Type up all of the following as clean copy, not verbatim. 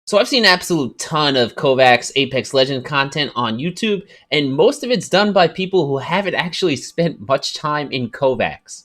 So I've seen an absolute ton of Kovaaks Apex Legend content on YouTube, and most of it's done by people who haven't actually spent much time in Kovaaks.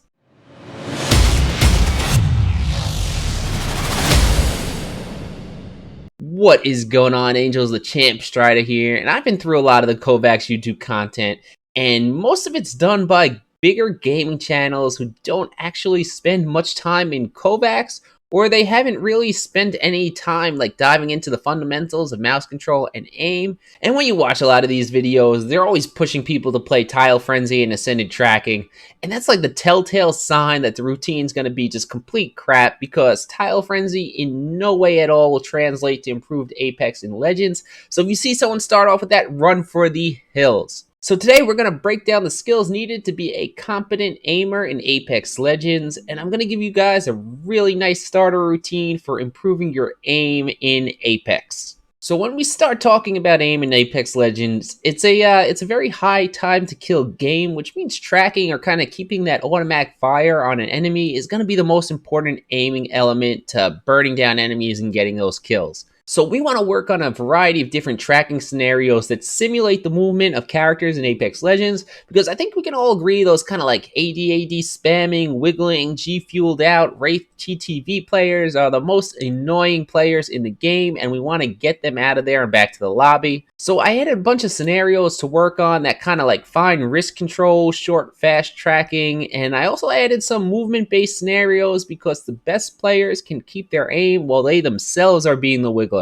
What is going on, Angels? The Champ Strider here, and I've been through a lot of the Kovaaks YouTube content, and most of it's done by bigger gaming channels who don't actually spend much time in Kovaaks, or they haven't really spent any time like diving into the fundamentals of mouse control and aim. And when you watch a lot of these videos, they're always pushing people to play Tile Frenzy and Ascended Tracking, and that's like the telltale sign that the routine's going to be just complete crap, because Tile Frenzy in no way at all will translate to improved Apex in Legends. So if you see someone start off with that, run for the hills. So today we're going to break down the skills needed to be a competent aimer in Apex Legends, and I'm going to give you guys a really nice starter routine for improving your aim in Apex. So when we start talking about aim in Apex Legends, it's a very high time to kill game, which means tracking or kind of keeping that automatic fire on an enemy is going to be the most important aiming element to burning down enemies and getting those kills. So we want to work on a variety of different tracking scenarios that simulate the movement of characters in Apex Legends, because I think we can all agree those kind of like AD spamming, wiggling, G-fueled out, Wraith TTV players are the most annoying players in the game, and we want to get them out of there and back to the lobby. So I added a bunch of scenarios to work on that kind of like fine wrist control, short, fast tracking, and I also added some movement-based scenarios because the best players can keep their aim while they themselves are being the wiggler.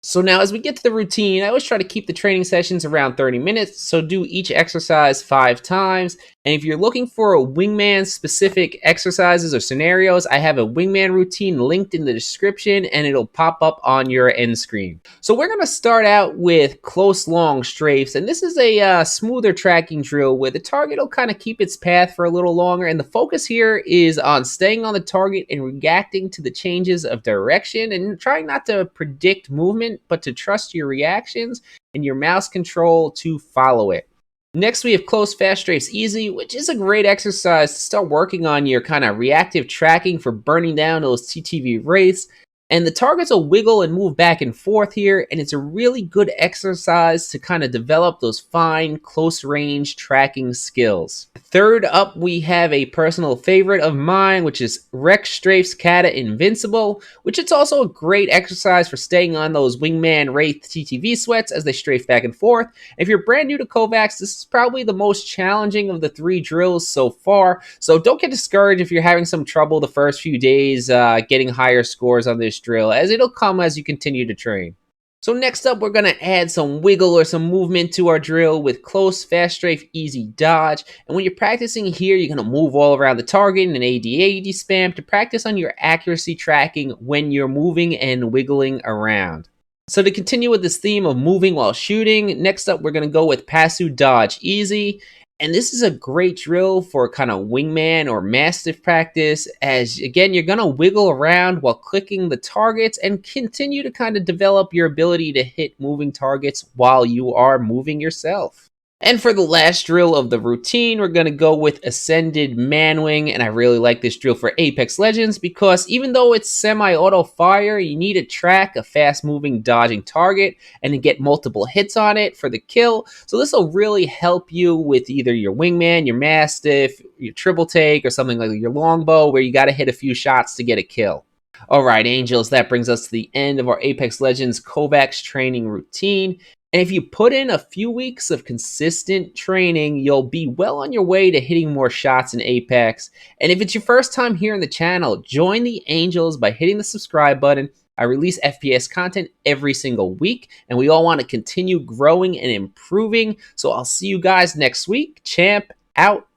So now as we get to the routine, I always try to keep the training sessions around 30 minutes, so do each exercise 5 times. And if you're looking for a wingman specific exercises or scenarios, I have a wingman routine linked in the description, and it'll pop up on your end screen. So we're going to start out with close long strafes, and this is a smoother tracking drill where the target will kind of keep its path for a little longer, and the focus here is on staying on the target and reacting to the changes of direction, and trying not to predict movement, but to trust your reactions and your mouse control to follow it. Next, we have close fast strafes easy, which is a great exercise to start working on your kind of reactive tracking for burning down those TTV wraiths. And the targets will wiggle and move back and forth here, and it's a really good exercise to kind of develop those fine, close-range tracking skills. Third up, we have a personal favorite of mine, which is RexStrafes Cata Invincible, which it's also a great exercise for staying on those wingman wraith TTV sweats as they strafe back and forth. If you're brand new to Kovaaks, this is probably the most challenging of the 3 drills so far, so don't get discouraged if you're having some trouble the first few days getting higher scores on this drill, as it'll come as you continue to train. So next up, we're going to add some wiggle or some movement to our drill with close, fast strafe, easy dodge. And when you're practicing here, you're going to move all around the target in an AD spam to practice on your accuracy tracking when you're moving and wiggling around. So to continue with this theme of moving while shooting, next up we're going to go with Pasu dodge easy. And this is a great drill for kind of wingman or mastiff practice, as again, you're going to wiggle around while clicking the targets and continue to kind of develop your ability to hit moving targets while you are moving yourself. And for the last drill of the routine, we're going to go with Ascended Manwing, and I really like this drill for Apex Legends because even though it's semi-auto fire, you need to track a fast-moving, dodging target and to get multiple hits on it for the kill. So this will really help you with either your wingman, your mastiff, your triple take, or something like your longbow, where you got to hit a few shots to get a kill. Alright, Angels, that brings us to the end of our Apex Legends Kovaaks training routine. And if you put in a few weeks of consistent training, you'll be well on your way to hitting more shots in Apex. And if it's your first time here on the channel, join the Angels by hitting the subscribe button. I release FPS content every single week, and we all want to continue growing and improving. So I'll see you guys next week. Champ out.